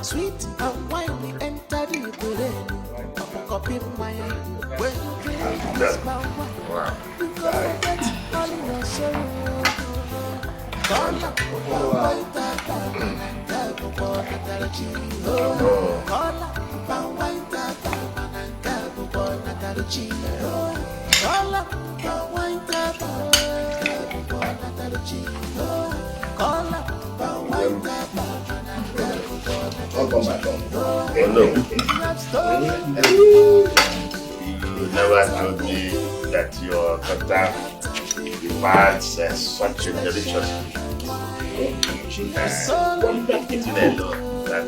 Sweet and wine, we enter the parade. I'm copy my when you drink this power. You go forget all your sorrow. Call up, wine tata, call up, wine tata, call up, wine tata, call up, wine tata. Hello. You never told me that your daughter demands such a delicious food. Eating alone. That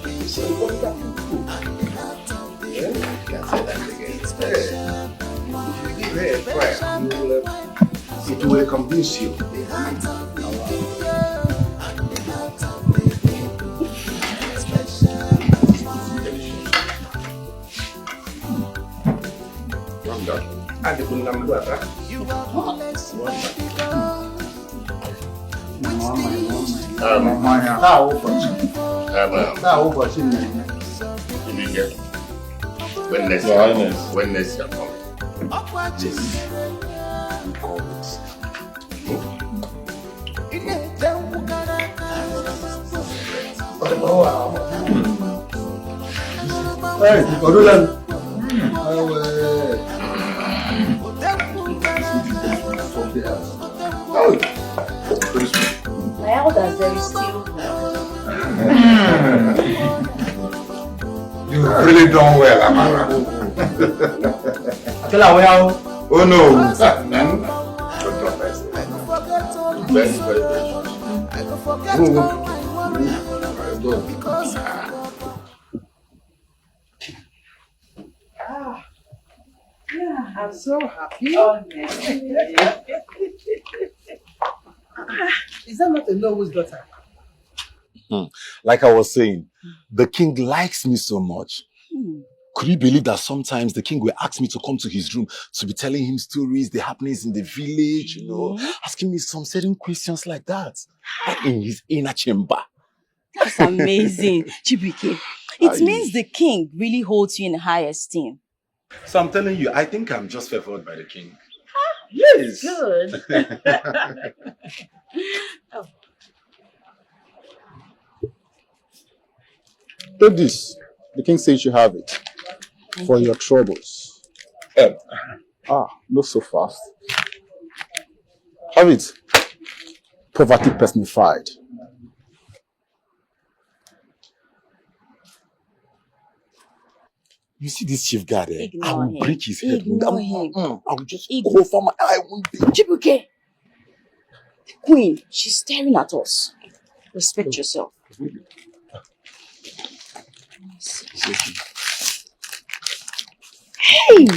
can say that again. If you give her a try, it will convince you. Ada pun nama buat tak? Tahu pasti ni. Ini dia. When next you're coming. Yes. Hey, Kodulan. My elders, there is still. You really done well, Amara. Oh no. Very, very I'm so happy. Is that not a Nollywood daughter? Like I was saying, the king likes me so much. Could you believe that sometimes the king will ask me to come to his room to be telling him stories, the happenings in the village, you know, asking me some certain questions like that in his inner chamber. That's amazing, Chibike. It means the king really holds you in high esteem. So I'm telling you, I think I'm just favored by the king. Yes. Good. Oh. Take this. The king says you have it for your troubles. Not so fast. Have it. Poverty personified. You see this chief guard there? I will break his head. Ignore him. I will just go for my eye. Chibuke, the queen, she's staring at us. Respect yourself. Hey!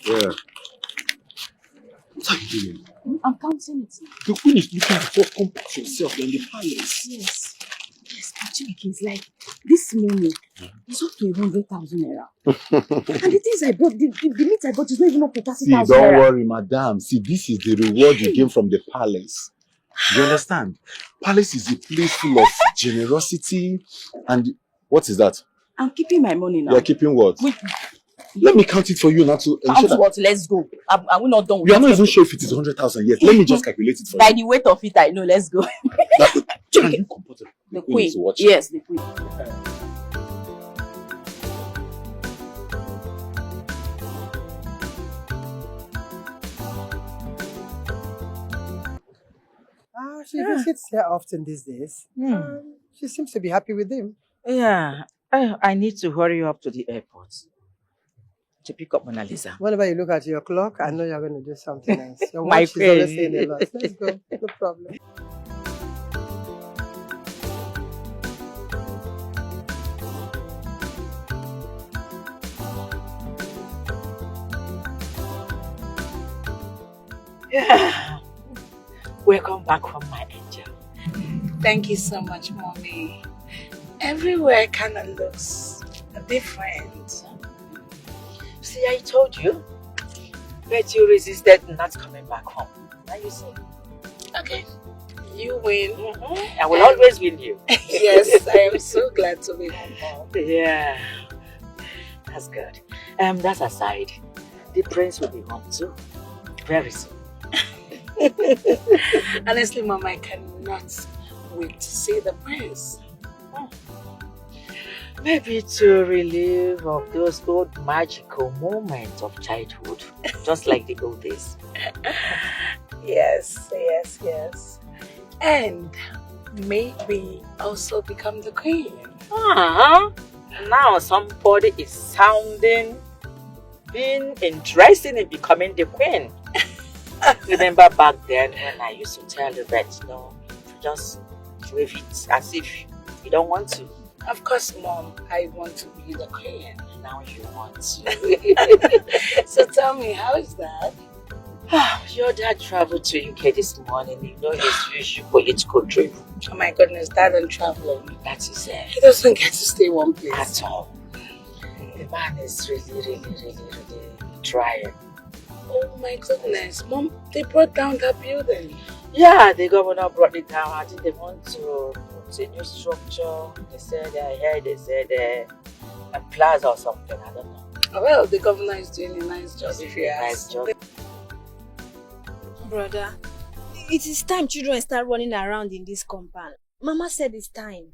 Yeah. What are you doing? I'm counting it. The queen is looking for comport yourself in the palace. Yes. Yes, but Chibuke is like, this money is up to 100,000 naira. And the things I bought, the meat I bought is not even up to 30,000 naira. See, don't worry, madam. See, this is the reward you gain from the palace. You understand? Palace is a place full of generosity and... What is that? I'm keeping my money now. You are keeping what? Wait. Let me count it for you now to ensure that... what? Let's go. Are we not done with You are not even sure if it is 100,000 yet. Let me just calculate it for By you. the weight of it, I know. Let's go. Can you comport it? The queen. Is watching. Yes, the queen. She visits here often these days. She seems to be happy with him. Yeah, I need to hurry you up to the airport to pick up Mona Lisa. Whenever you look at your clock, I know you're going to do something else. Your My watch is always saying a lot. Let's go. No problem. Yeah. Welcome back from my angel. Thank you so much, Mommy. Everywhere kind of looks different. See, I told you. But you resisted not coming back home. Now you see. Okay. you win. I will always win you. Yes, I am so glad to be home. Yeah, that's good. That's aside. The prince will be home too, very soon. Honestly, Mom, I cannot wait to see the prince. Maybe to relive of those old magical moments of childhood, just like the old days. Yes. And maybe also become the queen. Now somebody is being interested in becoming the queen. Remember back then when I used to tell you that, just wave it as if you don't want to. Of course, Mom, I want to be the queen. Now you want to. So tell me, how is that? Your dad traveled to UK this morning. His usual political trip. Oh my goodness, Dad and traveling. That is it. He doesn't get to stay one place. At all. The man is really trying. Oh my goodness, Mom, they brought down that building. Yeah, the governor brought it down. I think they want to put a new structure. They said a plaza or something. I don't know. Oh, well, the governor is doing a nice job, if you ask. Nice job. Brother, it is time children start running around in this compound. Mama said it's time.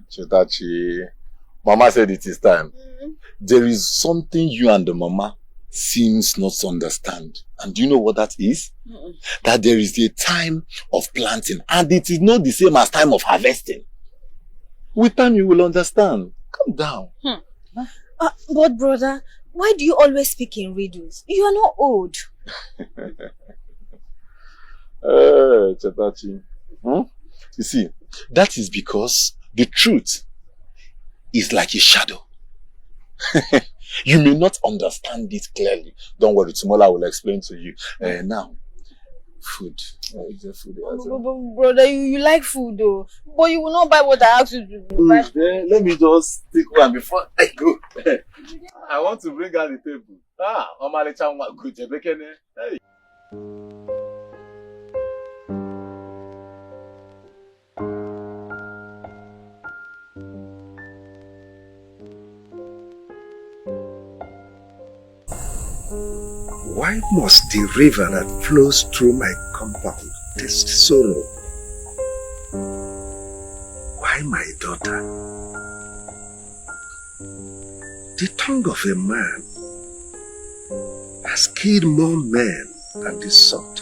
Chetachi, Mama said it is time. There is something you and the mama seems not to understand. And do you know what that is? That there is a time of planting and it is not the same as time of harvesting. With time you will understand. Calm down. But brother, why do you always speak in riddles? You are not old. Chetachi. You see, that is because the truth is like a shadow. You may not understand it clearly. Don't worry, tomorrow I will explain to you. Now, food. Is there food? Brother, you like food though, but you will not buy what I asked you to buy. Let me just take one before I go. I want to bring out the table. Hey. Why must the river that flows through my compound taste sorrow? Why my daughter? The tongue of a man has killed more men than the sword.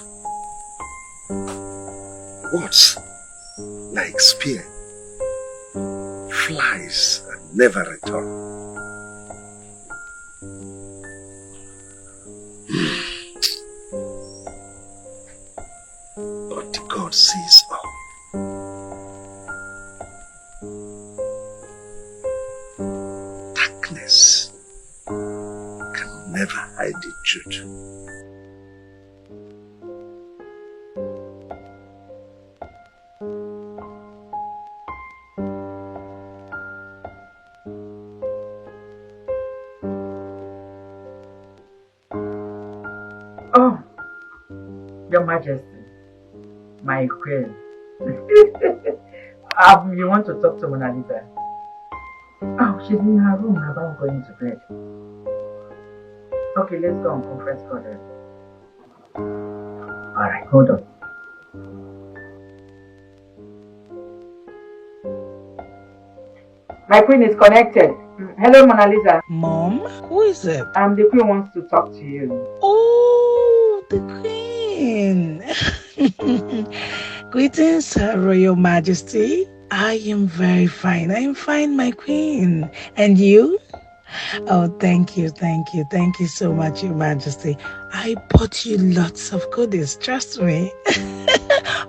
Words like spear flies and never return. But God sees all. Darkness can never hide the truth. Oh, Your Majesty, my queen. You want to talk to Mona Lisa? Oh, she's in her room about going to bed. Okay, let's go on conference call then. Alright, hold on. My queen is connected. Hello, Mona Lisa. Mom, who is it? The queen wants to talk to you. Oh, the queen. Greetings, Her Royal Majesty. I am very fine. I am fine, my queen. And you? Oh, thank you so much, Your Majesty. I bought you lots of goodies, trust me.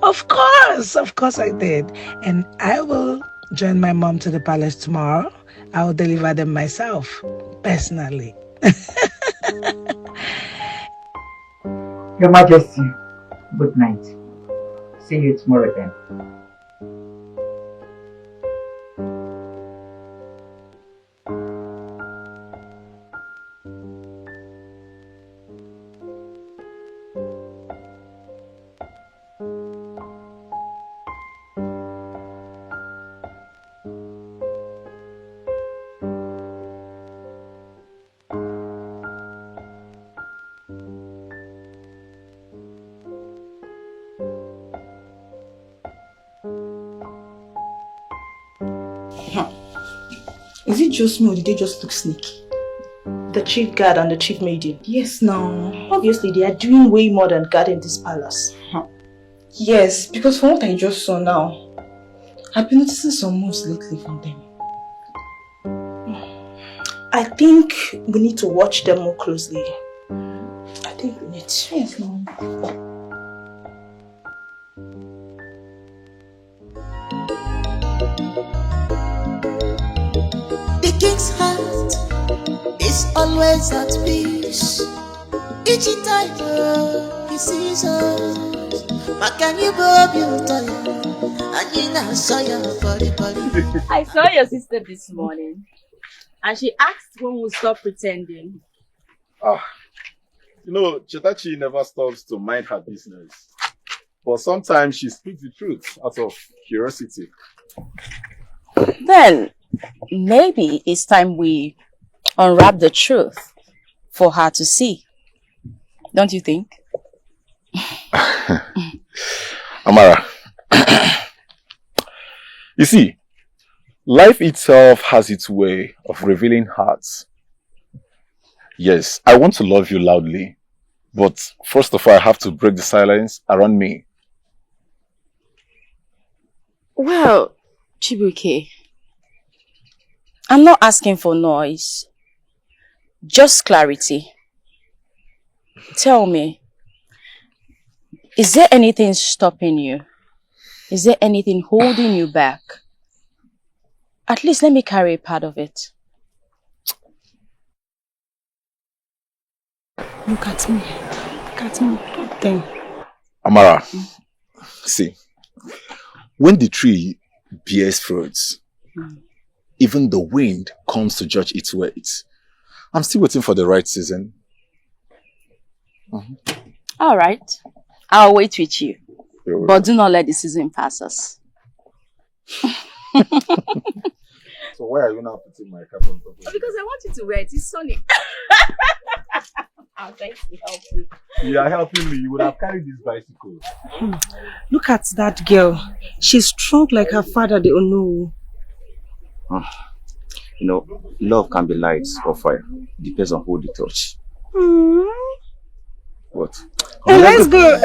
Of course I did. And I will join my mom to the palace tomorrow. I will deliver them myself, personally. Your Majesty, good night. See you tomorrow then. Is it just me or did they just look sneaky? The chief guard and the chief maiden? Yes, now. Obviously, they are doing way more than guarding this palace. Yes, because from what I just saw now, I've been noticing some moves lately from them. I think we need to watch them more closely. I think we need to. Yes, no. The king's heart is always at peace. Each time he sees us, I saw your sister this morning, and she asked when we'll stop pretending. You know, Chetachi never stops to mind her business. But sometimes she speaks the truth out of curiosity. Then, maybe it's time we unwrap the truth for her to see. Don't you think? Amara, you see, life itself has its way of revealing hearts. Yes, I want to love you loudly, but first of all, I have to break the silence around me. Well, Chibuke, I'm not asking for noise, just clarity. Tell me, is there anything stopping you? Is there anything holding you back? At least let me carry a part of it. Look at me. Look at me. Then. Amara, see, when the tree bears fruits, even the wind comes to judge its weight. I'm still waiting for the right season. All right, I'll wait with you. But do not let the season pass us. So why are you now putting my cap on top of it? Because I want you to wear it. It's sunny. I'm trying to help you. You are helping me. You would have carried this bicycle. Look at that girl. She's strong like her father, the Onu. You know, love can be light or fire. Depends on who they touch. What? Hey, let's go.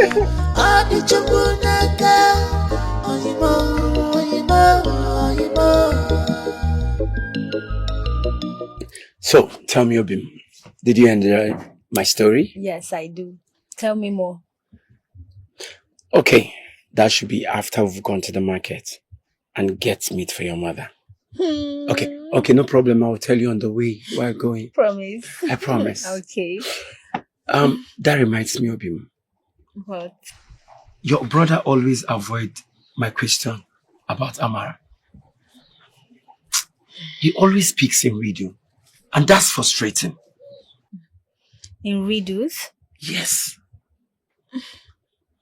So, tell me, Obim, did you enjoy my story? Yes, I do. Tell me more. Okay, that should be after we've gone to the market and get meat for your mother. Okay, no problem. I'll tell you on the way we're going. Promise. I promise. Okay. That reminds me, Obim. What? Your brother always avoid my question about Amara. He always speaks in riddle, and that's frustrating. In riddles? Yes.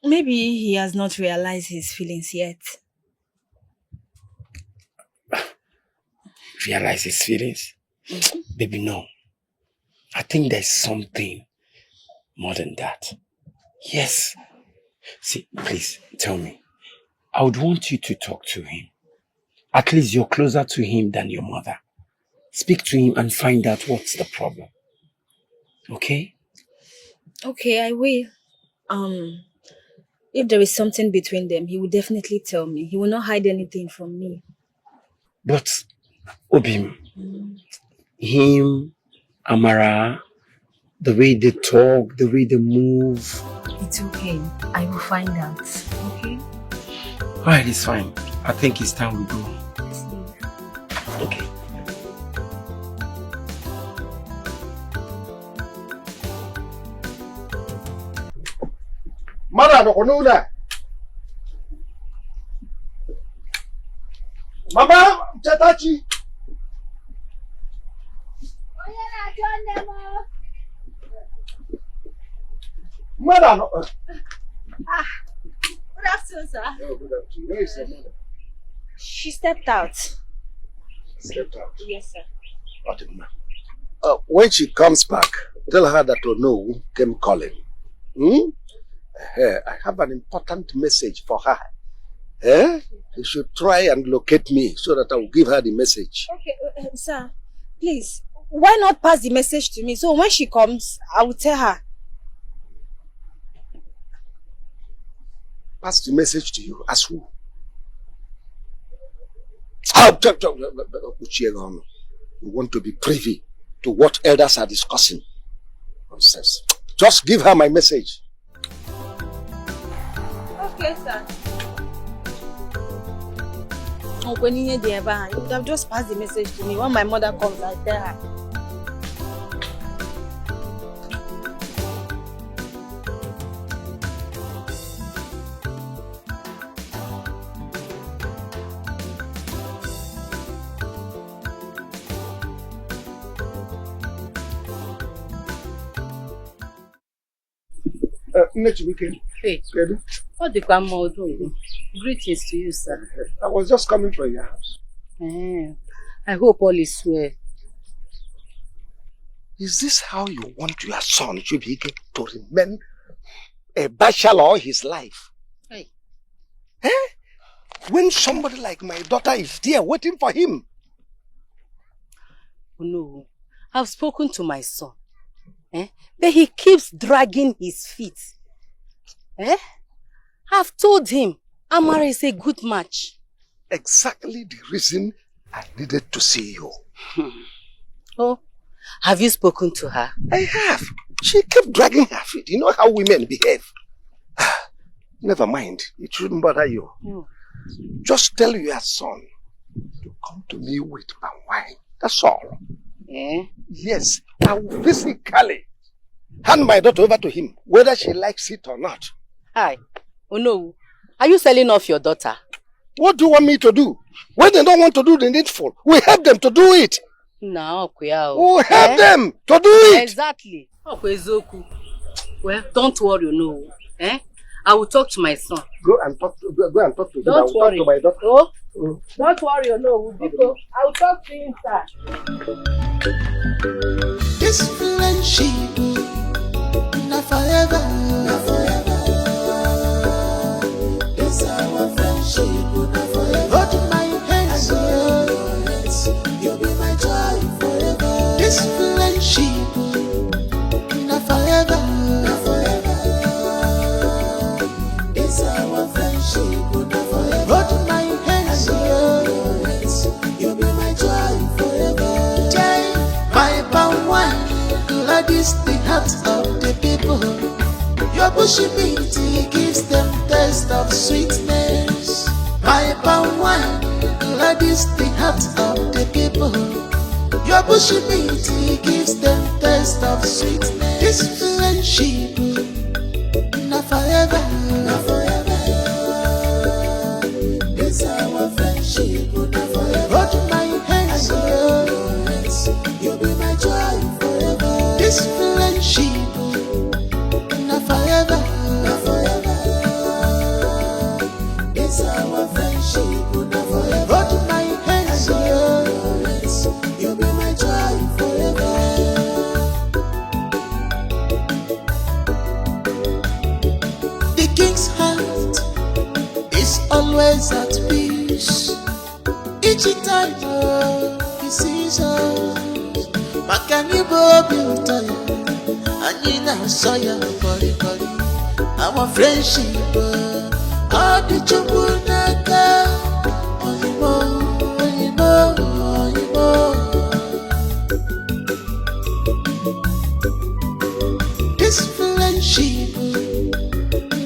Maybe he has not realized his feelings yet. Realize his feelings? Baby, no. I think there's something more than that. Yes. See, please, tell me. I would want you to talk to him. At least you're closer to him than your mother. Speak to him and find out what's the problem. Okay? Okay, I will. If there is something between them, he will definitely tell me. He will not hide anything from me. But, Obim, him, Amara, the way they talk, the way they move. It's okay. I will find out. Okay? Alright, it's fine. I think it's time we go. Okay. Mara no konuna. Mama, Chetachi. Mara no. Good afternoon, sir. Oh, good afternoon. Where is your mother? She stepped out. Stepped out. Yes, sir. When she comes back, tell her that Ono came calling. I have an important message for her. She should try and locate me so that I will give her the message. Okay, sir, please, why not pass the message to me? So when she comes, I will tell her. Pass the message to you as who? You want to be privy to what elders are discussing. Nonsense. Just give her my message. Okay, sir. You would have just passed the message to me. When my mother comes, I'll tell her. Hey, what the grandma do? Greetings to you, sir. I was just coming from your house. I hope all is well. Is this how you want your son, Chibike, to remain a bachelor all his life? Hey. When somebody like my daughter is there waiting for him? No, I've spoken to my son. But he keeps dragging his feet. I've told him Amara is a good match. Exactly the reason I needed to see you. Oh, have you spoken to her? I have. She kept dragging her feet. You know how women behave. Never mind. It shouldn't bother you. Just tell your son to come to me with my wine. That's all. Yes, I will physically hand my daughter over to him, whether she likes it or not. Hi. Oh no. Are you selling off your daughter? What do you want me to do? When they don't want to do the needful, we help them to do it. No, we help them to do it. Exactly. Well, don't worry, no. I will talk to my son. Go and talk to him. Don't worry. Talk to my daughter. Oh, don't worry, no. I will talk to him, sir. This friendship, not forever, not forever. This our friendship, not forever. Hold my hands, you'll be my joy forever. This friendship, not forever, not forever. This our friendship, not forever. Hold my hands, you'll be my joy forever. My palm wine, blood is the heart of the people. Your bushy meat gives them taste of sweetness. My palm wine, blood is the heart of the people. Your bushy meat gives them taste of sweetness. This friendship, not forever, not forever. This our friendship, not forever. Hold my hands, you'll be my joy forever. This friendship, not forever, not forever. This our friendship, not forever. Hold my hands, you'll be my joy forever. The king's heart is always at peace. Each time he sees us. Makanibo beauty, Anina Soya, Body, our friendship, all the Chubunaka, this friendship,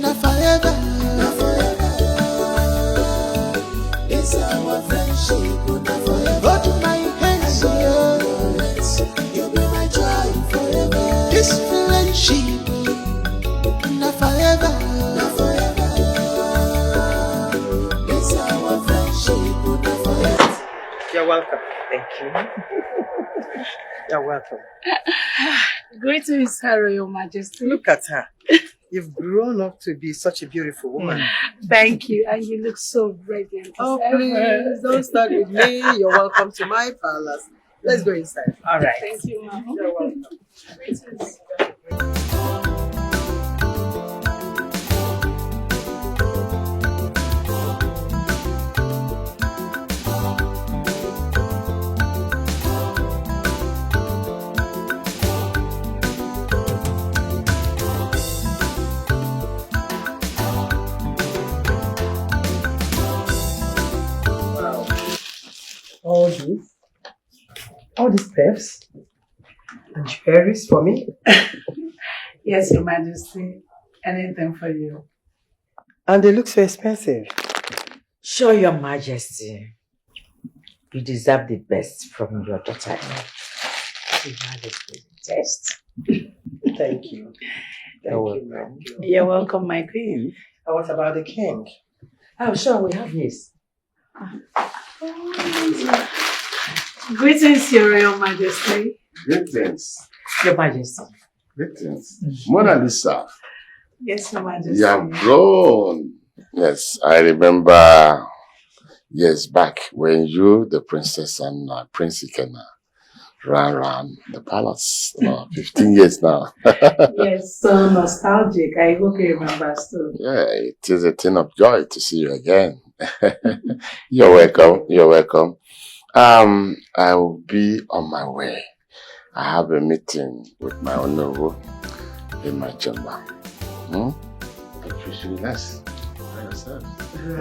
not forever, not forever. It's our friendship, not forever. Hold my hands, you'll be my joy forever. This friendship, not forever, not forever. It's our friendship, not forever. You're welcome. Thank you. You're welcome. Greetings, Her Royal Majesty. Look at her. You've grown up to be such a beautiful woman. Thank you, and you look so radiant. Oh, please, don't start with me. You're welcome to my palace. Let's go inside. All right. Thank you, Mama. You're welcome. Greetings. all this, all these peps and jewelries for me. Yes, Your Majesty. Anything for you. And they look so expensive. Sure, Your Majesty. You deserve the best from your daughter. You have a good test. Thank you. You're welcome, my queen. And what about the king? Oh, sure, we have his. Greetings, Your Royal Majesty. Greetings. Your Majesty. Greetings. Mona Lisa. Yes, Your Majesty. You have grown. Yes, I remember years back when you, the princess, and Prince Ikena ran around the palace. 15 years now. Yes, so nostalgic. I hope you remember still. Yeah, it is a thing of joy to see you again. You're welcome. You're welcome. I will be on my way. I have a meeting with my honorable in my chamber. But you should relax by yourself.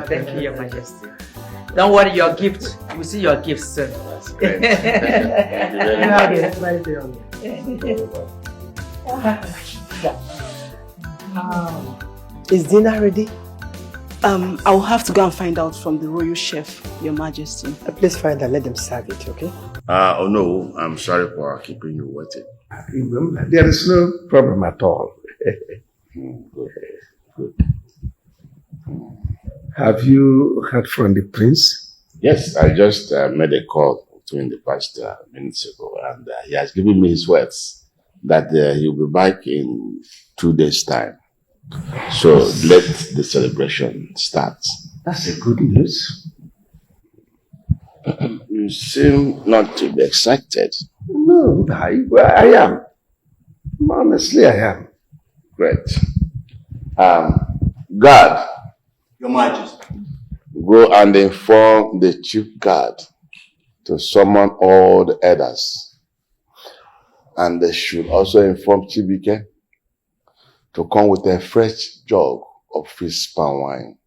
Thank you, Your Majesty. Don't worry, your gift. We'll see your gift soon. That's great. Thank you very much. Is dinner ready? I'll have to go and find out from the royal chef, Your Majesty. Please find and let them serve it, okay? Oh no, I'm sorry for keeping you waiting. There is no problem at all. Good. Have you heard from the prince? Yes, I just made a call to him the past minutes ago, and he has given me his words that he'll be back in 2 days' time. So let the celebration start. That's a good news. You seem not to be excited. No, I am. Honestly, I am. Great. Guard. Your Majesty. Go and inform the chief guard to summon all the elders. And they should also inform Chibike to come with a fresh jug of fish palm wine.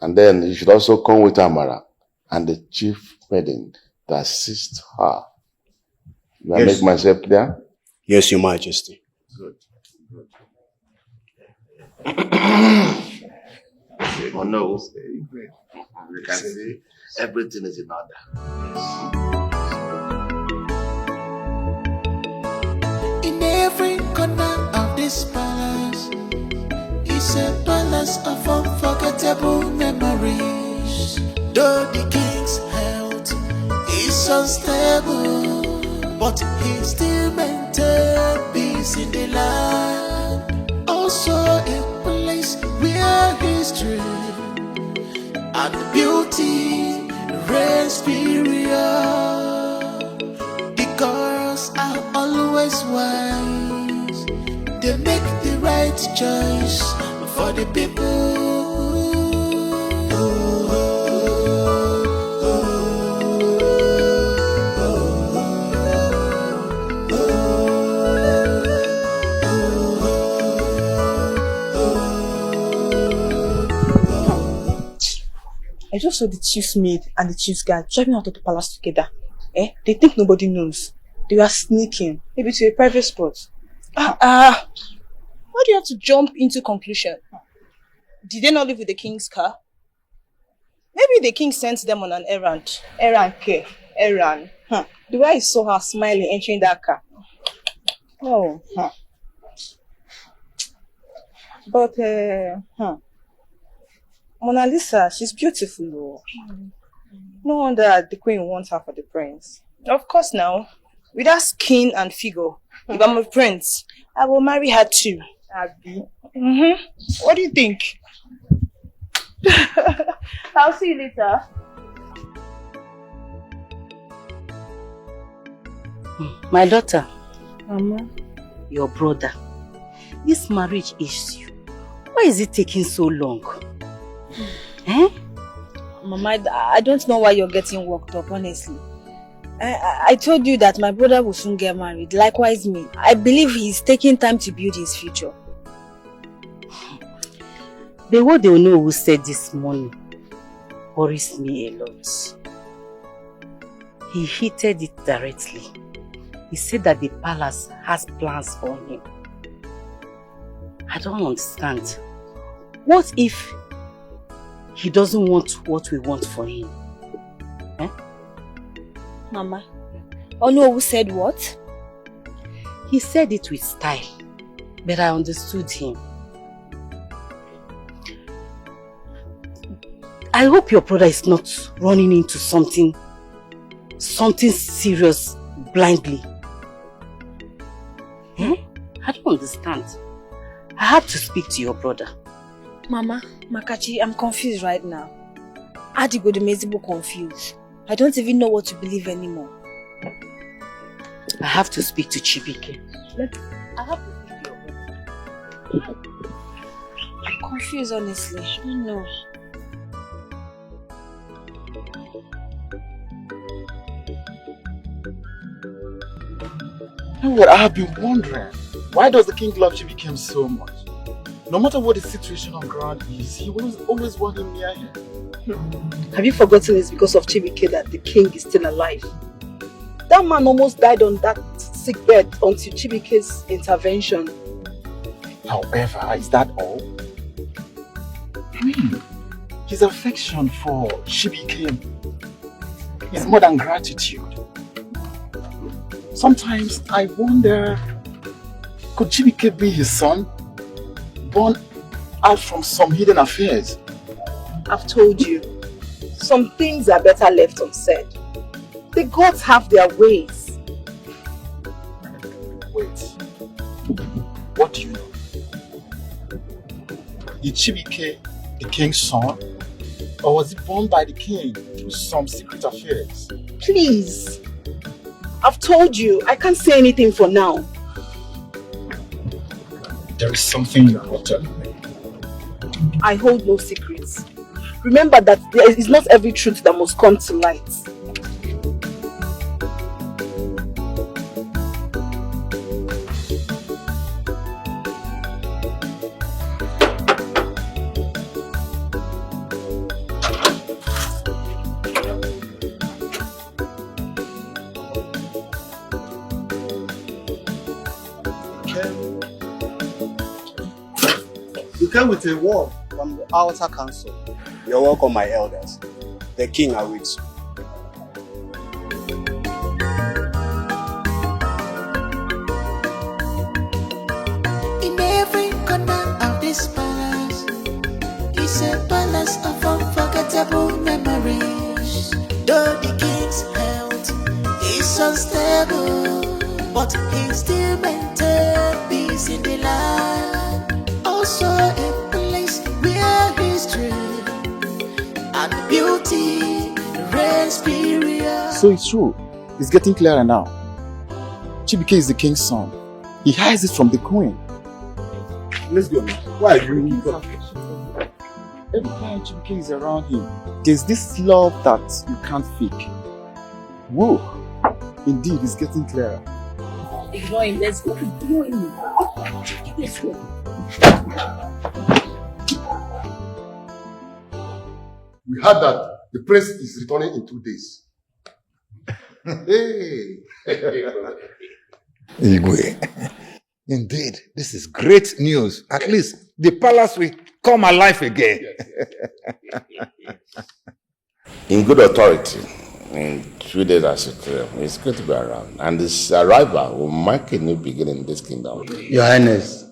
And then you should also come with Amara and the chief maiden to assist her. Do I make myself clear? Yes, Your Majesty. Good. Oh no, you can see everything is in order. In every corner of this palace is a palace of unforgettable memories. Though the king's health is unstable, but he still maintains peace in the land. Also a place where history and beauty reign superior. The girls are always wise. They make the right choice for the people. I just saw the chief's maid and the chief's guard driving out of the palace together. They think nobody knows. They were sneaking, maybe to a private spot. Why do you have to jump into conclusion? Did they not live with the king's car? Maybe the king sent them on an errand. Errand care. Errand. The way I saw her smiling entering that car. Oh. But, Mona Lisa, she's beautiful though. No wonder the queen wants her for the prince. Of course now. With her skin and figure, if I'm a prince, I will marry her too. Abby. What do you think? I'll see you later. My daughter. Mama. Your brother. This marriage issue. Why is it taking so long? Mama, I don't know why you're getting worked up, honestly. I told you that my brother will soon get married. Likewise me. I believe he's taking time to build his future. The word they know who said this morning worries me a lot. He hinted it directly. He said that the palace has plans for him. I don't understand. What if he doesn't want what we want for him? Eh? Mama, Onu said what? He said it with style, but I understood him. I hope your brother is not running into something serious blindly. Hmm? I don't understand. I have to speak to your brother. Mama, Makachi, I'm confused right now. Adigodemezebo confused. I don't even know what to believe anymore. I have to speak to Chibike. I have to speak to your brother. I'm confused, honestly. I don't know. You know what? I have been wondering, why does the king love Chibike so much? No matter what the situation on ground is, he will always want him near him. Have you forgotten it's because of Chibike that the king is still alive? That man almost died on that sick bed until Chibike's intervention. However, is that all? I mean, his affection for Chibike is more than gratitude. Sometimes I wonder, could Chibike be his son, born out from some hidden affairs? I've told you, some things are better left unsaid. The gods have their ways. Wait, what do you know? Is Chibike the king's son, or was he born by the king through some secret affairs? Please, I've told you, I can't say anything for now. There is something you are not telling me. I hold no secrets. Remember that there is not every truth that must come to light. You came with a word from the outer council. You're welcome, my elders. The king awaits you. In every corner of this palace is a palace of unforgettable memories. Though the king's health is unstable, but he still maintains peace in the land. Also a place where history and beauty reigns superior. So it's true. It's getting clearer now. Chibike is the king's son. He hides it from the queen. Let's go now. Why are you? Every time Chibike is around him, there's this love that you can't fake. Whoa! Indeed, it's getting clearer. Ignore him. Let's go. Ignore him. Let's go. We heard that the prince is returning in 2 days. Hey! Igwe, indeed, this is great news. At least the palace will come alive again. In good authority, in 3 days as it it's good to be around. And this arrival will mark a new beginning in this kingdom. Your Highness,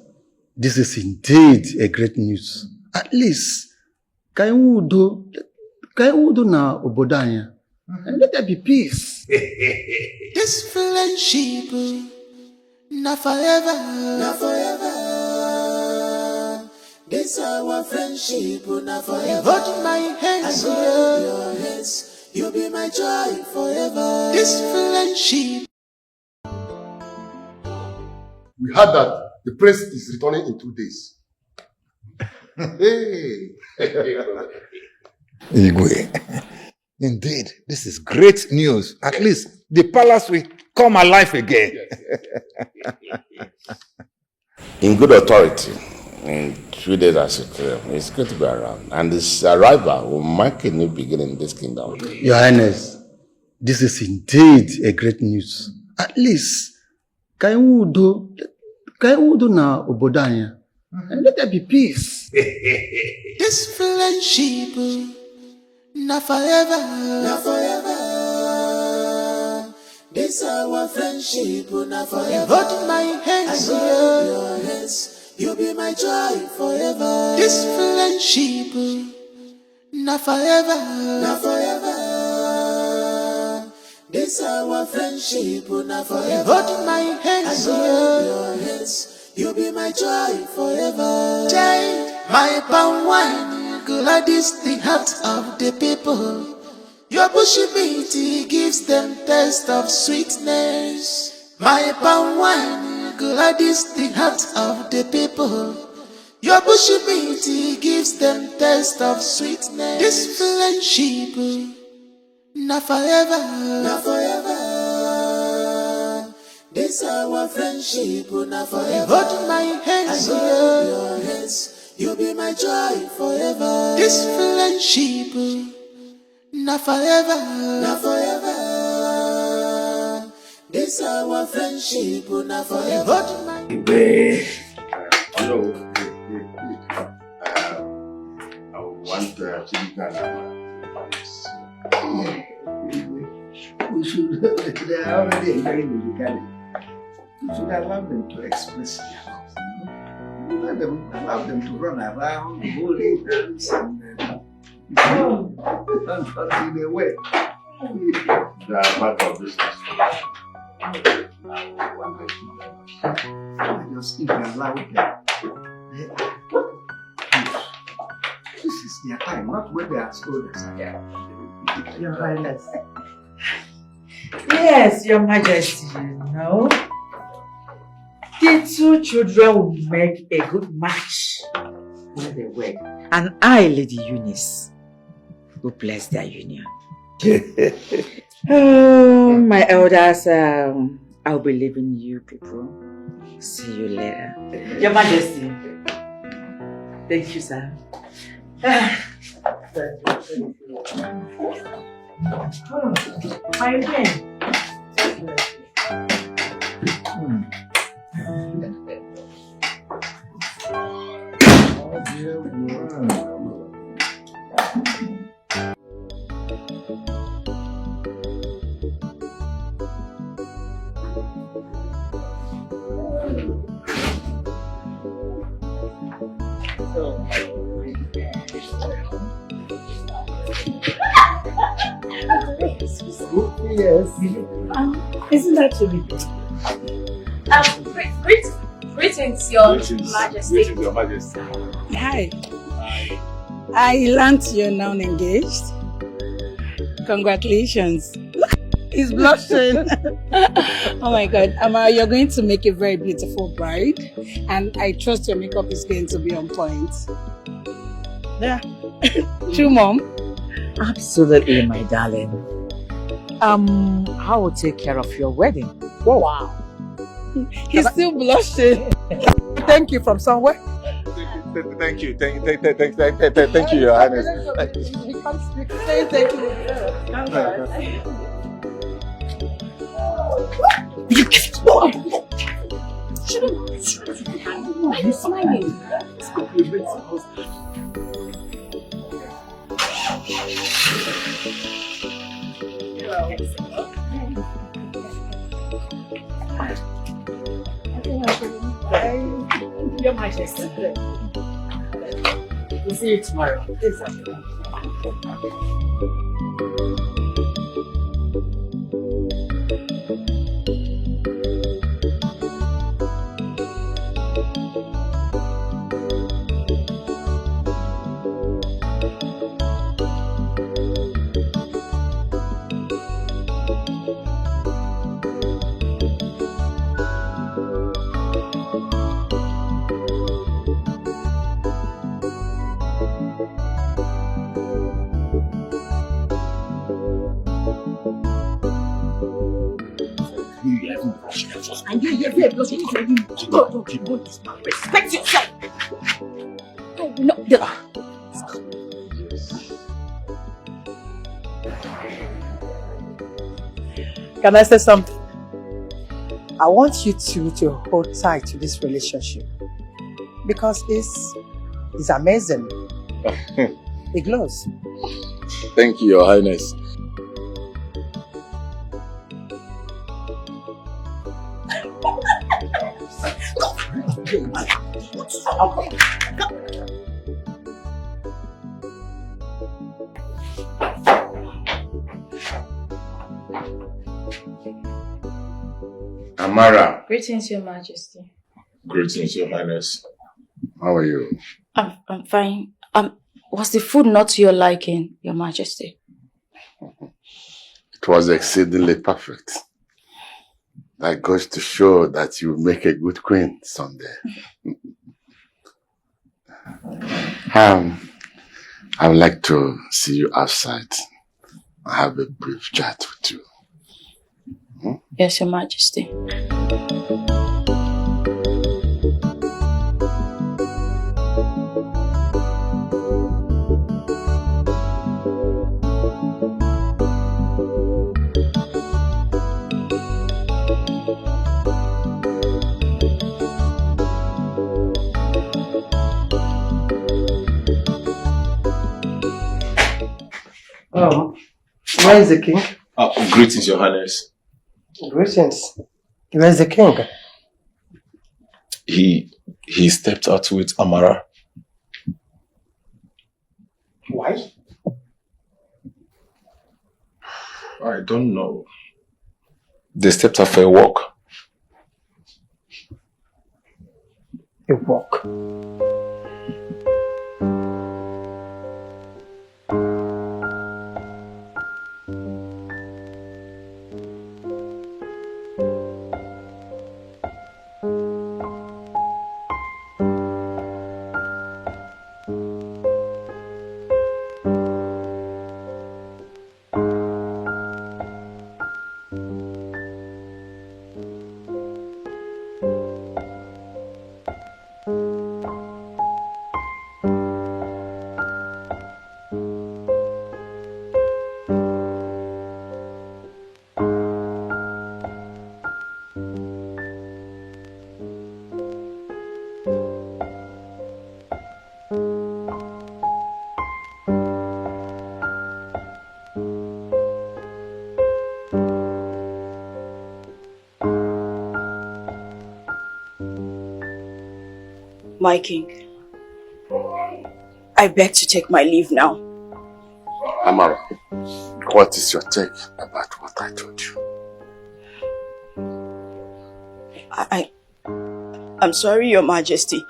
this is indeed a great news. At least, Kaiwudo na Obodanya, and let there be peace. This friendship, not forever, not forever. This our friendship, not forever. Hold my hands, I hold your hands. You'll be my joy forever. This friendship. We heard that the prince is returning in 2 days. Hey! Igwe, indeed, this is great news. At least the palace will come alive again. In good authority, in 3 days as it it's good to be around. And this arrival will mark a new beginning in this kingdom. Your Highness, This is indeed a great news. At least, Kaiwudo na Obodanya. And let there be peace. This friendship, not forever, not forever. This our friendship, not forever. Hold my hands, I hold your hands. You be my joy forever. This friendship, not forever, not forever. This our friendship, not forever. Hold my hands, I hold your hands. You be my joy forever. Child, my palm wine, gladys the heart of the people. Your bushy meat gives them taste of sweetness. My palm wine, gladys the heart of the people. Your bushy meat gives them taste of sweetness. This friendship, not forever, not forever. This our friendship, not forever. Hold my hands, I hold your hands. You be my joy forever. This friendship, not forever, not forever. This our friendship, not forever. Hold my Hello. I want We should, they are already enjoying the Dikeh. We should allow them to express themselves. Allow them to run around, holding hands, and in a way. They are part of business. Just if you allow them. This is their time, not when they are scolders. Your Highness. Yes, Your Majesty, the two children will make a good match when they wed. And I, Lady Eunice, will bless their union. Oh, my elders, I'll be leaving you people. See you later. Your Majesty. Thank you, sir. My friend. Yes. Isn't that too big? Greetings, Your Majesty. Greetings, Your Majesty. Hi. I learned you're now engaged. Congratulations. He's blushing. Oh my God. Ama, you're going to make a very beautiful bride. And I trust your makeup is going to be on point. Yeah. True, Mom? Absolutely, my darling. I will take care of your wedding. Whoa. Wow. He's still blushing. Thank you from somewhere. Thank you, Your Highness. He can't speak. Say thank you. You kissed me. Why are you smiling? Your Majesty. We'll see you tomorrow. And you're here blushing. Go. Respect yourself. No. Can I say something? I want you two to hold tight to this relationship because it's amazing. It glows. Thank you, Your Highness. Amara. Greetings, Your Majesty. Greetings, Your Highness. How are you? I'm fine. Was the food not to your liking, Your Majesty? It was exceedingly perfect. That goes to show that you make a good queen someday. I would like to see you outside and have a brief chat with you. Yes, Your Majesty. Where is the king? Greetings, Your Highness. Greetings. Where is the king? He stepped out with Amara. Why? I don't know. They stepped out for a walk. A walk? My king, I beg to take my leave now. Amara, what is your take about what I told you? I'm sorry, Your Majesty.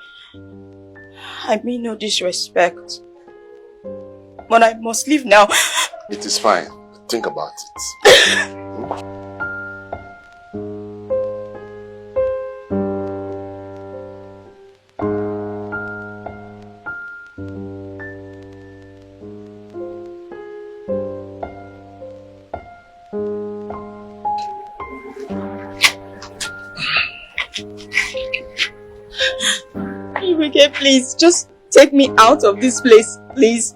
I mean no disrespect. But I must leave now. It is fine. Think about it. Dikeh, please, just take me out of this place, please.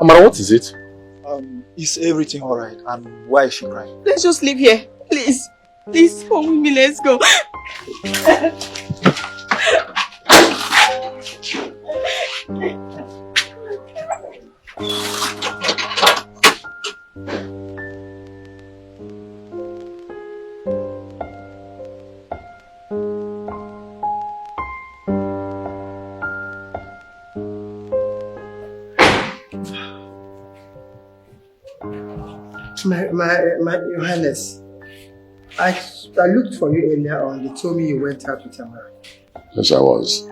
Amara, what is it? Is everything alright? And why is she crying? Let's just leave here, please. Please, come with me, let's go. My Your Highness, I looked for you earlier on. They told me you went out with Amara. Yes, I was.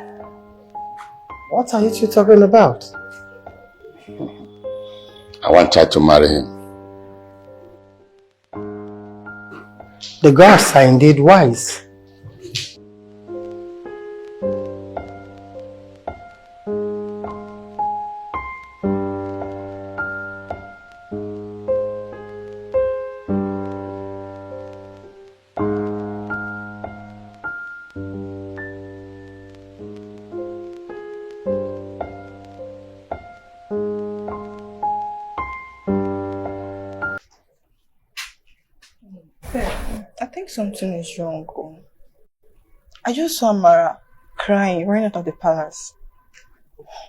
What are you two talking about? I want her to marry him. The gods are indeed wise. I think something is wrong. I just saw Mara crying, running out of the palace.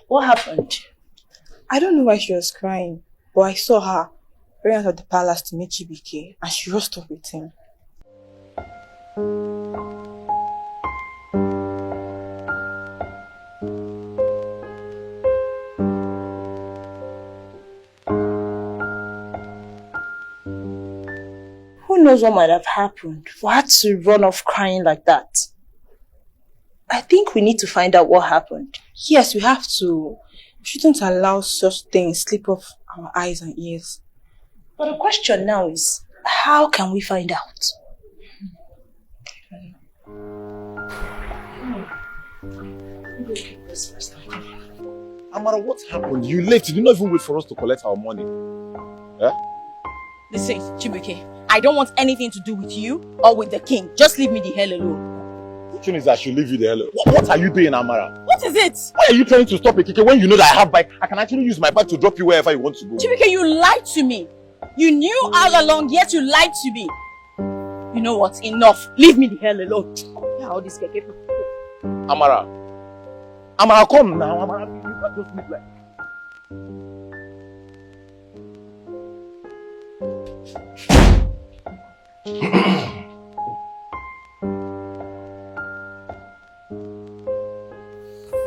What happened? I don't know why she was crying, but I saw her running out of the palace to meet Chibike, and she rushed off with him. Who knows what might have happened for her to run off crying like that? I think we need to find out what happened. Yes, we have to. We shouldn't allow such things slip off our eyes and ears. But the question now is, how can we find out? Amara, what happened? You left. You did not even wait for us to collect our money. Yeah? Listen, Chibuike, I don't want anything to do with you or with the king. Just leave me the hell alone. Which one is I should leave you the hell alone? What are you doing, Amara? What is it? Why are you trying to stop Ekike when you know that I have bike? I can actually use my bike to drop you wherever you want to go. Chibuike, you lied to me. You knew all along, yet you lied to me. You know what? Enough. Leave me the hell alone. Yeah, all this keke people. Amara. Amara, come now. Amara, you can't just leave like...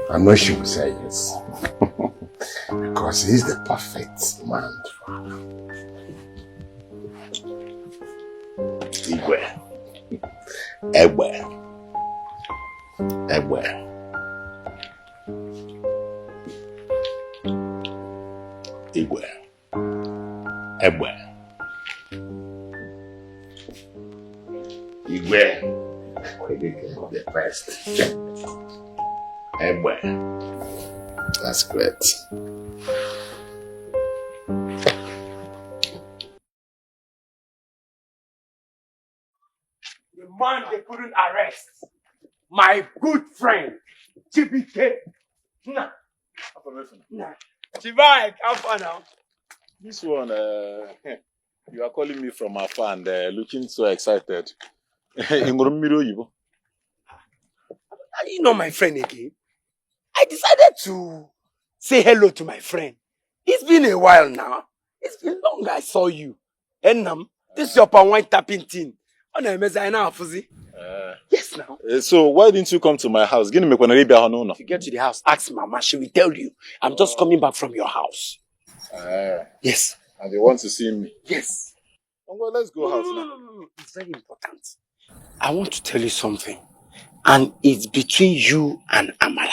I know she will say yes. Because he's the perfect man for her. Igwe. Egbe. Egbe. Igwe. Egbe. Igwe. The best. Egbe. That's great. The man they couldn't arrest. My good friend, Chibike. Nah. Nah. Chibike, how far now? This one, you are calling me from afar and looking so excited. Are you not my friend again? I decided to say hello to my friend. It's been a while now. It's been long I saw you. And this is your palm wine tapping thing. Yes, now. So why didn't you come to my house? If you get to the house, ask Mama. She will tell you. I'm just coming back from your house. Yes. And they want to see me? Yes. Well, let's go house now. No. It's very important. I want to tell you something. And it's between you and Amara.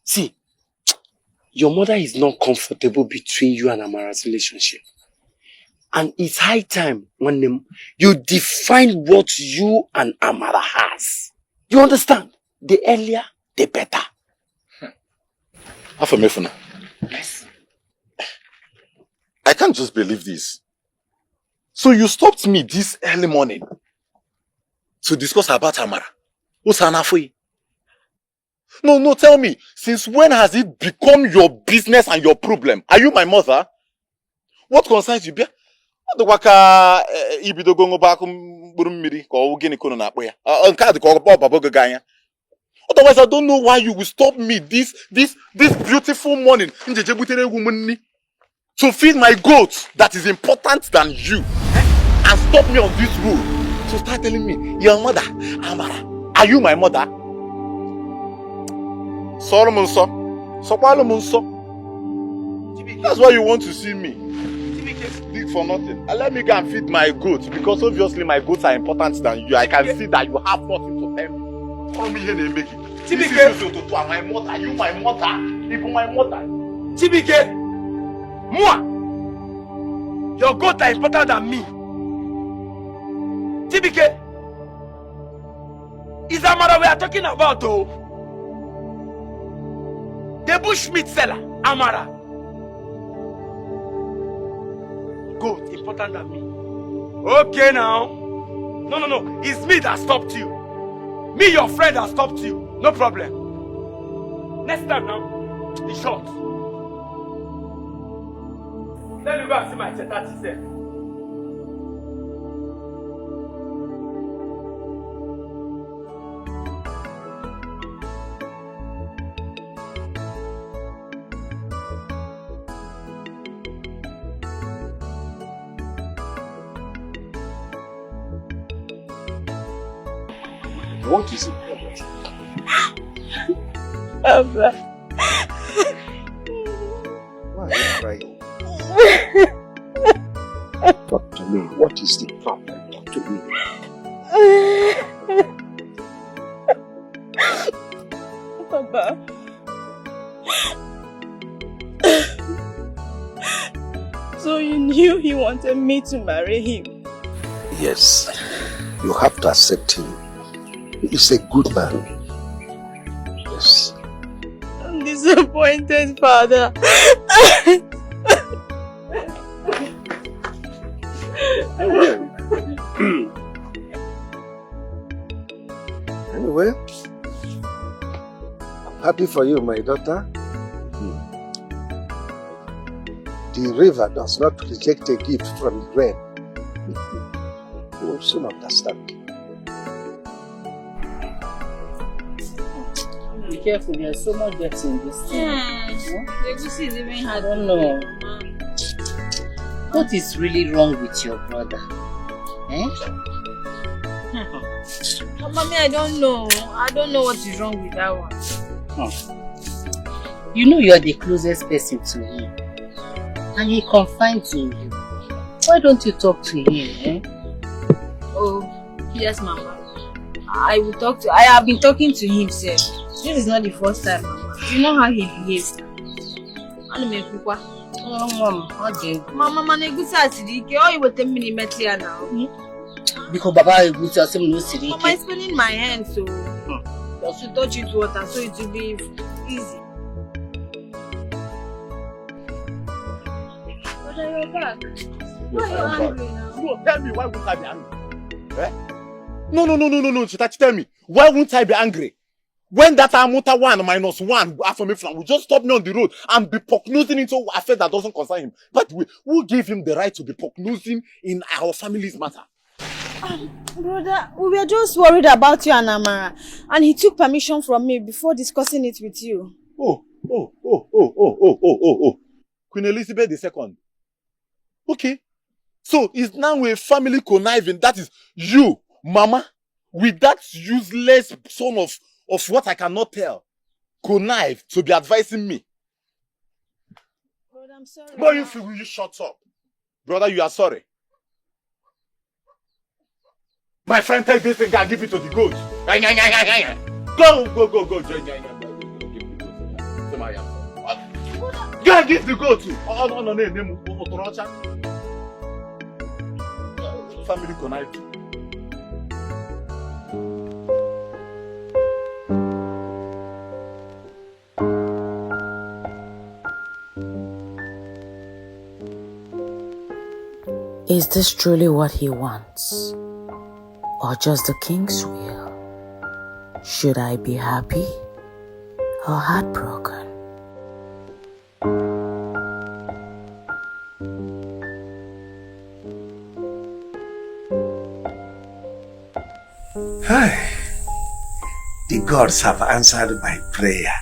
See, your mother is not comfortable between you and Amara's relationship. And it's high time when you define what you and Amara has. You understand? The earlier, the better. Afamefuna. Yes. I can't just believe this. So you stopped me this early morning to discuss about Amara. What's Hanafoy? No, tell me. Since when has it become your business and your problem? Are you my mother? What concerns you? Otherwise, I don't know why you will stop me this beautiful morning to feed my goats that is important than you and stop me on this road. So start telling me, your mother, Amara, are you my mother? That's why you want to see me. Speak for nothing. And let me go and feed my goats because obviously my goats are important than you. I can see that you have nothing to tell me. Come here and make it. This is my mother. Are you my mother? Even my mother. Chibike! Moi! Your goats are important than me. Chibike! Is that mother we are talking about, though? The bushmeat seller, Amara. Goat important than me. Okay now. No. It's me that stopped you. Me, your friend, that stopped you. No problem. Next time now, be short. Let me go and see my chetati self. What is it? Papa. Why are you crying? Talk to me. What is the problem? Talk to me. Papa. So you knew he wanted me to marry him? Yes. You have to accept him. He is a good man. Yes. I'm disappointed, Father. Anyway, I'm happy for you, my daughter. The river does not reject a gift from the rain. You will soon understand. Be careful, there's so much dirty in this thing. The goosey is even hard. I don't know. What is really wrong with your brother? Eh? Oh, Mommy, I don't know. I don't know what is wrong with that one. You know you are the closest person to him. And he confided in you. Why don't you talk to him, eh? Oh, yes, Mama. I will talk to. I have been talking to him, sir. This is not the first time, Mama. You know how he behaves. Mama, I go to Dikeh. Oh, you will tell me now. Because Baba is good to say no Siri. Mama is spending my hand, so just to touch it water, so it will be easy. But you're back. Why are you angry now? No, tell me why won't I be angry? Eh? No, Chitachi, tell me. Why won't I be angry? When that Amuta 1 - 1 after me will just stop me on the road and be poke-nosing into affairs that doesn't concern him. But who gave him the right to be poke-nosing in our family's matter? Brother, we were just worried about you and Amara, and he took permission from me before discussing it with you. Oh. Queen Elizabeth II. Okay. So it's now a family conniving. That is you, Mama, with that useless son of what I cannot tell, connive to be advising me. Brother, I'm sorry. Boy, you shut up. Brother, you are sorry. My friend, take this thing and give it to the goat. Go. Go and give the goat to. Family connive. Is this truly what he wants? Or just the king's will? Should I be happy or heartbroken? The gods have answered my prayer.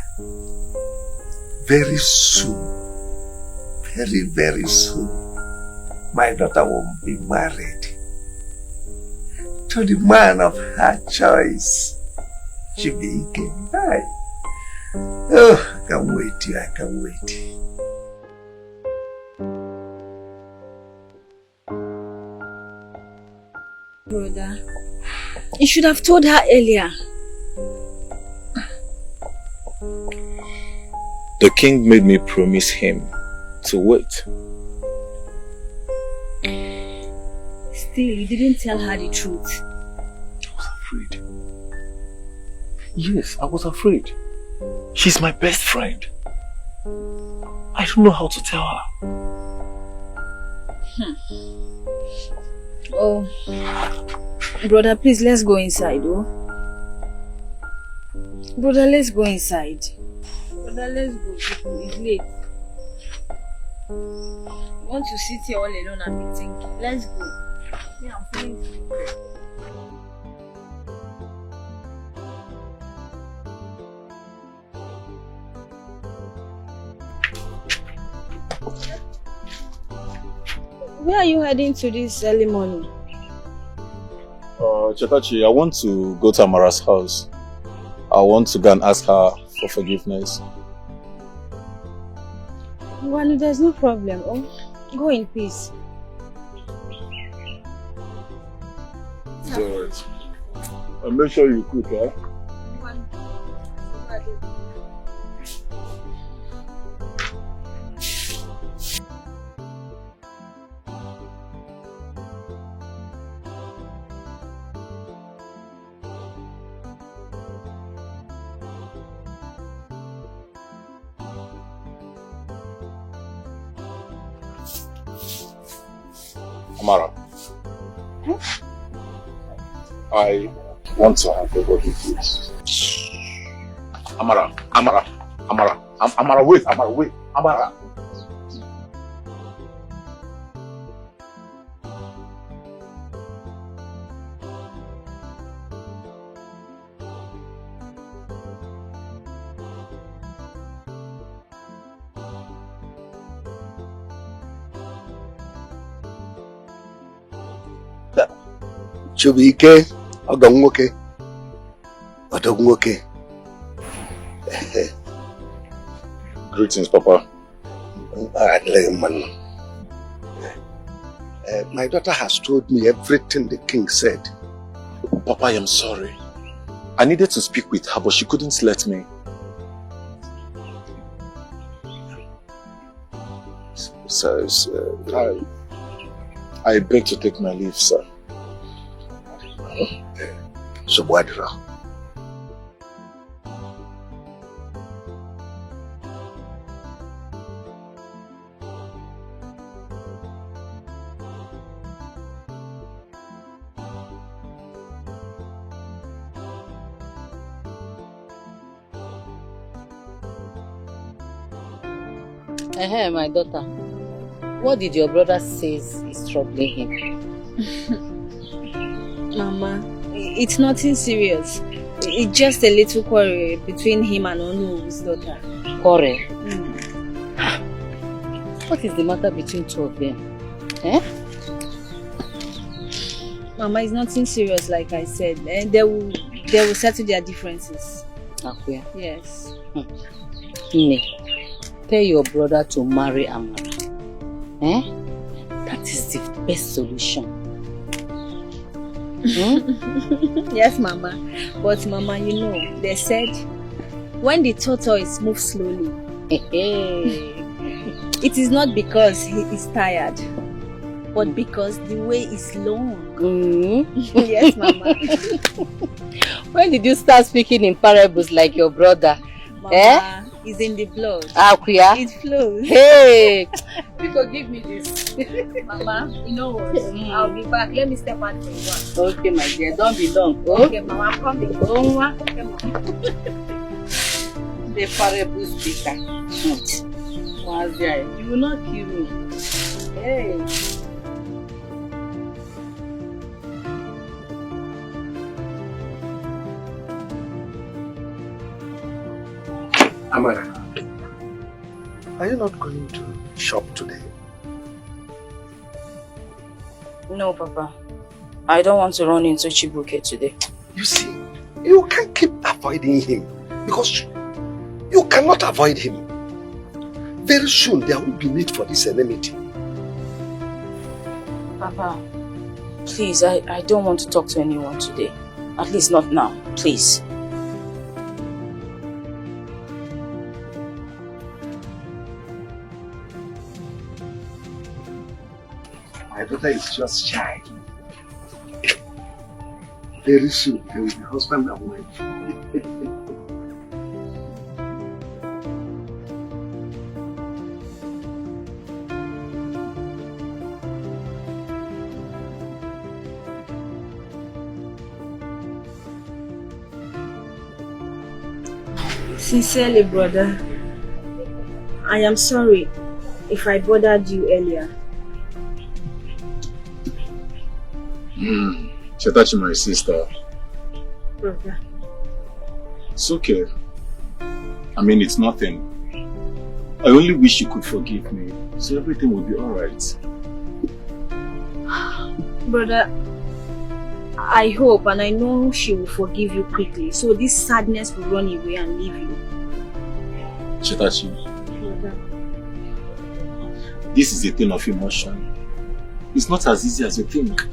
Very soon, very, very soon, my daughter will be married to the man of her choice. Chibike. Oh, I can't wait. I can't wait. Brother, you should have told her earlier. The king made me promise him to wait. Still, you didn't tell her the truth. I was afraid. Yes, I was afraid. She's my best friend. I don't know how to tell her. Oh, brother, please, let's go inside, oh. Brother, let's go inside. Brother, let's go. It's late. I want to sit here all alone and be thinking. Let's go. Yeah, I'm feeling sleepy. Where are you heading to this early morning? Chetachi, I want to go to Amara's house. I want to go and ask her for forgiveness. Well, there's no problem. Oh, go in peace. Do it. And make sure you cook, eh? Amara. I want to have your body, please. Amara, wait, Amara. Chubike, Ogonwoke. Greetings, Papa. My daughter has told me everything the king said. Papa, I am sorry. I needed to speak with her, but she couldn't let me. Sir, I beg to take my leave, sir. Subwadra. My daughter. What did your brother say is troubling him? Mama, it's nothing serious. It's just a little quarrel between him and Onu's daughter. Quarrel? What is the matter between two of them? Mama, it's nothing serious, like I said. And they will settle their differences. Okay. Yes. Ini, tell your brother to marry Amara. That is the best solution. Yes, Mama. But Mama, you know, they said when the tortoise moves slowly, it is not because he is tired, but because the way is long. Yes, Mama. When did you start speaking in parables like your brother? Mama, it's in the blood. Akuya? It flows. Hey! Pico, give me this. Mama, you know what? I'll be back. Let me step out for a while. Okay, my dear. Don't be long. Okay, Mama, I'm coming. Oh, okay, Mama. The parable speaker. You will not kill me. Hey! Amara, are you not going to shop today? No, Papa. I don't want to run into Chibuke today. You see, you can't keep avoiding him because you cannot avoid him. Very soon there will be need for this enmity. Papa, please, I don't want to talk to anyone today. At least not now, please. My daughter is just shy. Very soon they will be husband and wife. Sincerely, brother, I am sorry if I bothered you earlier. Chetachi, my sister. Brother. It's okay. I mean, it's nothing. I only wish you could forgive me, so everything will be alright. Brother, I hope and I know she will forgive you quickly. So this sadness will run away and leave you. Chetachi, this is a thing of emotion. It's not as easy as you think.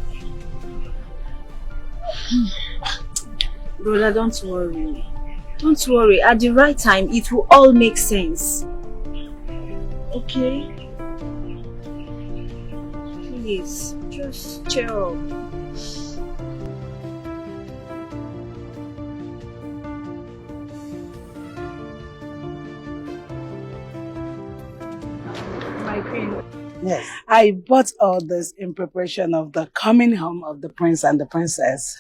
Brother, don't worry. Don't worry. At the right time, it will all make sense. Okay? Please, just cheer up. My queen. Yes. I bought all this in preparation of the coming home of the prince and the princess.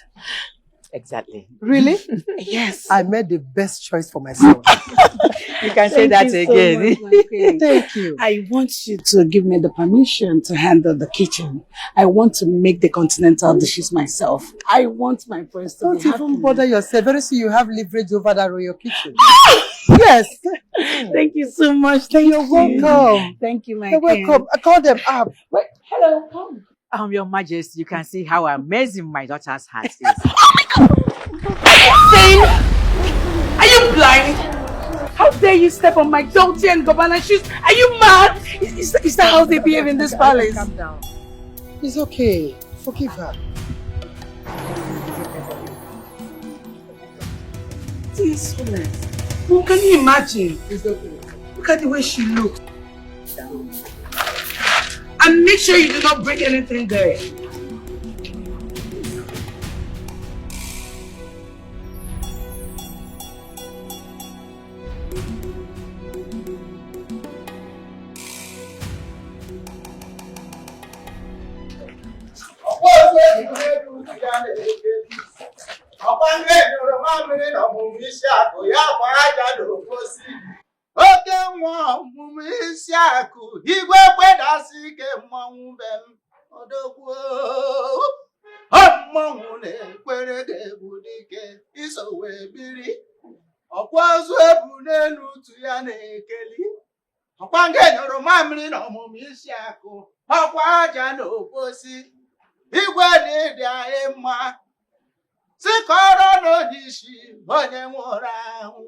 Exactly. Really? Yes. I made the best choice for myself. You can say that again. So much, my queen. Thank you. I want you to give me the permission to handle the kitchen. I want to make the continental dishes myself. I want my prince to Don't be even happy. bother yourself. Very soon you have leverage over that royal kitchen. Yes. Thank you so much. Thank You're you. welcome. Thank you, my You're queen. welcome. I call them up. Wait, hello, come. Your Majesty, you can see how amazing my daughter's heart is. Are you blind? How dare you step on my Dolce and Gabbana shoes? Are you mad? Is that how they behave in this palace? Calm down. It's okay. Forgive her. Insolent. Mom, can you imagine? It's okay. Look at the way she looks. And make sure you do not break anything there. Oke nwa ọmụmụ isi akụ igwe kwedasị ike mmọnwụ be m odogwu mmọnwụ na-ekwere ga-egbu dike iso wee biri ọkwa ozu ebu n'elu utu ya na-ekeli ọkwa nke nyụrụ mamịrị na ọmụmụ isi akụ ọkwa aja na oposi igwe na-ịdị anyị mma sikọrọ n'onyeisi onye nwụrụ anwụ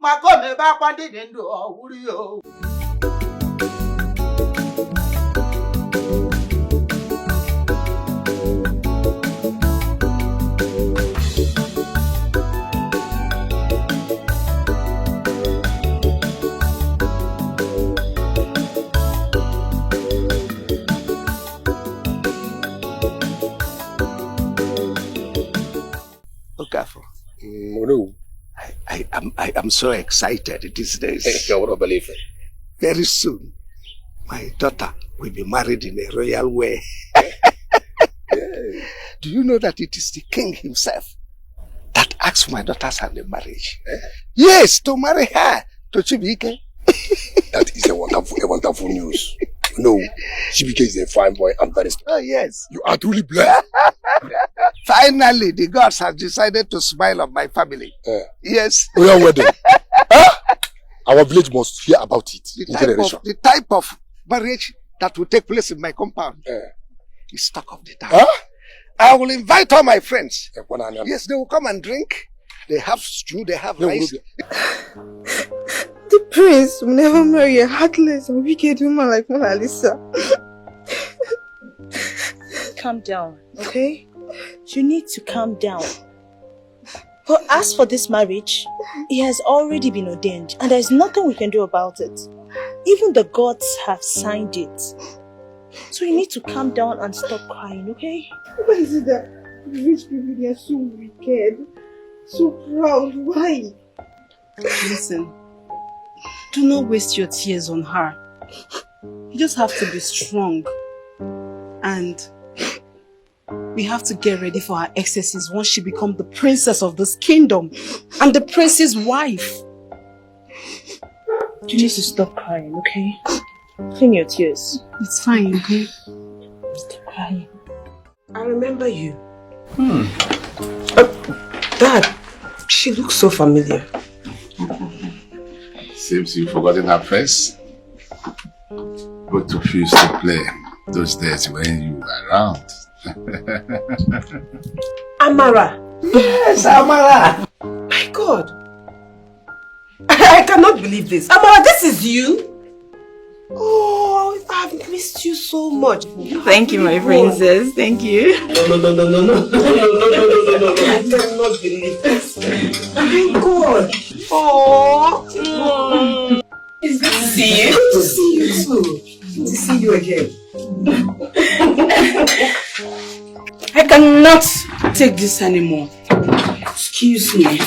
maka omebe akwa ndị dị ndụ ọwụrụ ya owu. Okafor. I am so excited these days. I won't believe it. Very soon, my daughter will be married in a royal way. Do you know that it is the king himself that asked my daughter's hand in marriage? Yes, to marry her to Chibike. That is a wonderful news. No, Chibike is a fine boy and very smart. Oh, yes. You are truly blessed. Finally, the gods have decided to smile on my family. Yes. Royal wedding. Our village must hear about it. The type of marriage that will take place in my compound is talk of the town. I will invite all my friends. Yes, they will come and drink. They have stew, they have rice. The prince will never marry a heartless and wicked woman like Mona Lisa. Calm down, okay? You need to calm down. But as for this marriage, it has already been ordained and there's nothing we can do about it. Even the gods have signed it. So you need to calm down and stop crying, okay? Why is it that rich people, they are so wicked, so proud? Why? Listen, do not waste your tears on her. You just have to be strong. And we have to get ready for her excesses once she becomes the princess of this kingdom and the prince's wife. You need to stop crying, okay? Clean your tears. It's fine, okay? Stop crying. I remember you. Dad, she looks so familiar. Seems you've forgotten her face. Both of you used to play those days when you were around. Amara. Yes, Amara. My God. I cannot believe this. Amara, this is you? Oh, I've missed you so much. Thank you, my princess. Thank you. No. I cannot believe this. My God. Oh. It's good to see you. Good to see you too. Good to see you again. I cannot take this anymore. Excuse me.